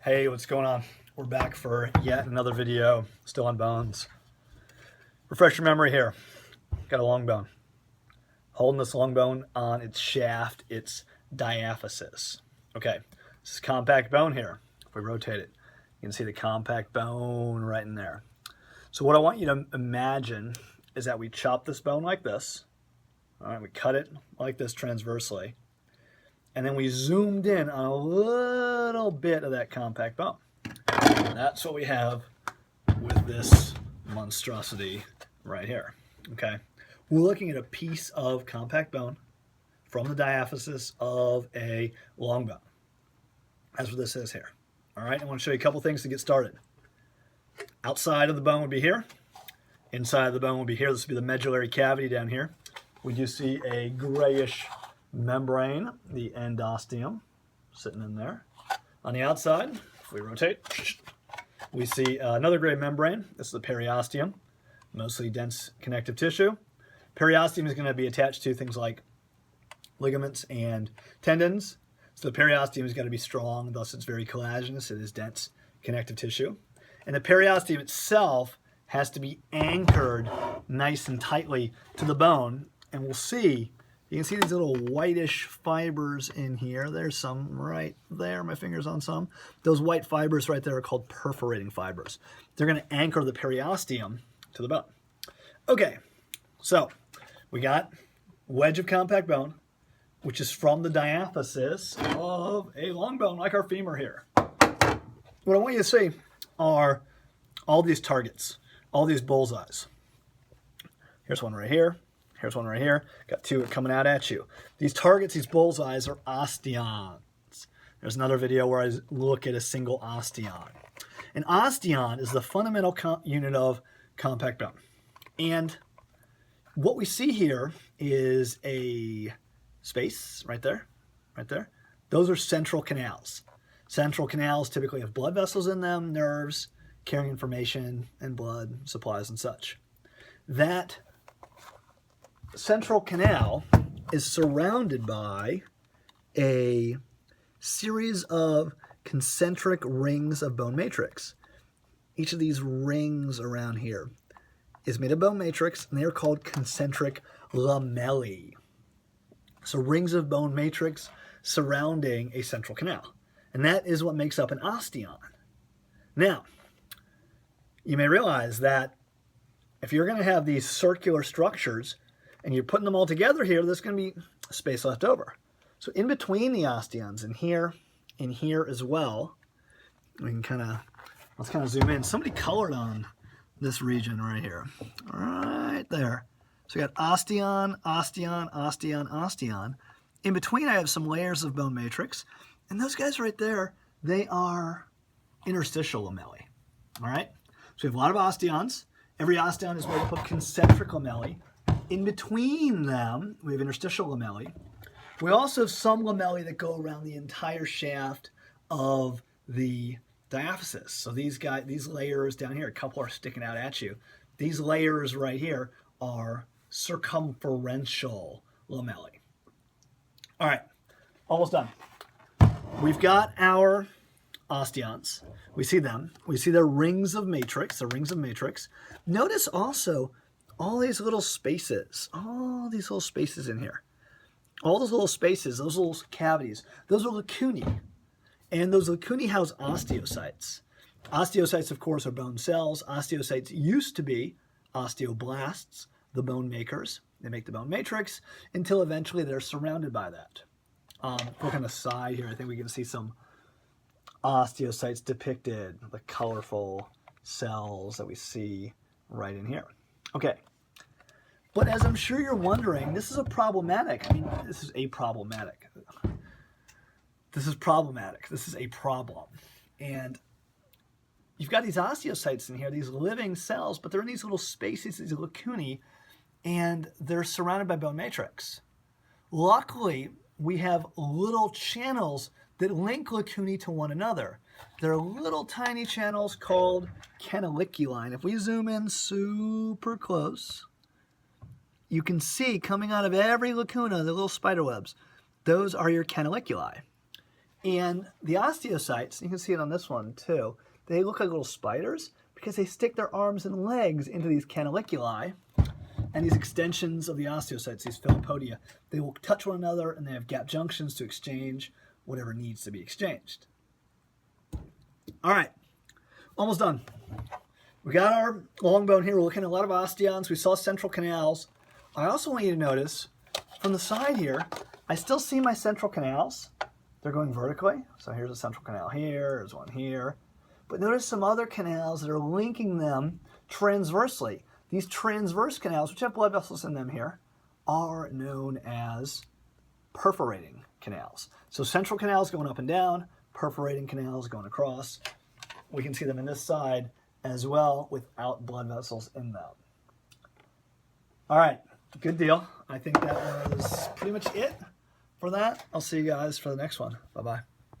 Hey, what's going on? We're back for yet another video, still on bones. Refresh your memory here. Got a long bone. Holding this long bone on its shaft, its diaphysis. Okay, this is compact bone here. If we rotate it, you can see the compact bone right in there. So what I want you to imagine is that we chop this bone like this. All right, we cut it like this transversely. And then we zoomed in on a little bit of that compact bone. And that's what we have with this monstrosity right here. Okay, we're looking at a piece of compact bone from the diaphysis of a long bone. That's what this is here. All right, I want to show you a couple things to get started. Outside of the bone would be here. Inside of the bone would be here. This would be the medullary cavity down here. We do see a grayish membrane, the endosteum, sitting in there. On the outside, if we rotate, we see another gray membrane. This is the periosteum, mostly dense connective tissue. Periosteum is going to be attached to things like ligaments and tendons. So the periosteum is going to be strong, thus it's very collagenous. It is dense connective tissue. And the periosteum itself has to be anchored nice and tightly to the bone. And we'll see, you can see these little whitish fibers in here. There's some right there. My finger's on some. Those white fibers right there are called perforating fibers. They're going to anchor the periosteum to the bone. Okay, so we got wedge of compact bone, which is from the diaphysis of a long bone like our femur here. What I want you to see are all these targets, all these bullseyes. Here's one right here. Here's one right here. Got two coming out at you. These targets, these bullseyes, are osteons. There's another video where I look at a single osteon. An osteon is the fundamental unit of compact bone. And what we see here is a space right there, right there. Those are central canals. Central canals typically have blood vessels in them, nerves, carrying information and blood supplies and such. That central canal is surrounded by a series of concentric rings of bone matrix. Each of these rings around here is made of bone matrix, and they are called concentric lamellae. So rings of bone matrix surrounding a central canal. And that is what makes up an osteon. Now, you may realize that if you're going to have these circular structures and you're putting them all together here, there's going to be space left over. So in between the osteons, and here as well, we can let's kind of zoom in. Somebody colored on this region right here, right there. So we got osteon, osteon, osteon, osteon. In between, I have some layers of bone matrix, and those guys right there, they are interstitial lamellae. All right. So we have a lot of osteons. Every osteon is made up of concentric lamellae. In between them, we have interstitial lamellae. We also have some lamellae that go around the entire shaft of the diaphysis. So these layers down here, a couple are sticking out at you. These layers right here are circumferential lamellae. All right, almost done. We've got our osteons. We see them. We see their rings of matrix, Notice also all these little spaces, in here. All those little spaces, those little cavities, those are lacunae. And those lacunae house osteocytes. Osteocytes, of course, are bone cells. Osteocytes used to be osteoblasts, the bone makers. They make the bone matrix until eventually they're surrounded by that. Look on the side here. I think we can see some osteocytes depicted, the colorful cells that we see right in here. Okay, but as I'm sure you're wondering, this is problematic. This is a problem. This is a problem. And you've got these osteocytes in here, these living cells, but they're in these little spaces, these lacunae, and they're surrounded by bone matrix. Luckily, we have little channels that link lacunae to one another. There are little tiny channels called Canaliculi. And if we zoom in super close, you can see coming out of every lacuna, the little spider webs, those are your Canaliculi. And the osteocytes, you can see it on this one too, they look like little spiders because they stick their arms and legs into these canaliculi, and these extensions of the osteocytes, these filopodia, they will touch one another and they have gap junctions to exchange whatever needs to be exchanged. All right, almost done. We got our long bone here. We're looking at a lot of osteons. We saw central canals. I also want you to notice from the side here, I still see my central canals. They're going vertically. So here's a central canal here, there's one here. But notice some other canals that are linking them transversely. These transverse canals, which have blood vessels in them here, are known as perforating canals. So central canals going up and down, perforating canals going across. We can see them in this side as well without blood vessels in them. All right, good deal. I think that was pretty much it for that. I'll see you guys for the next one. Bye-bye.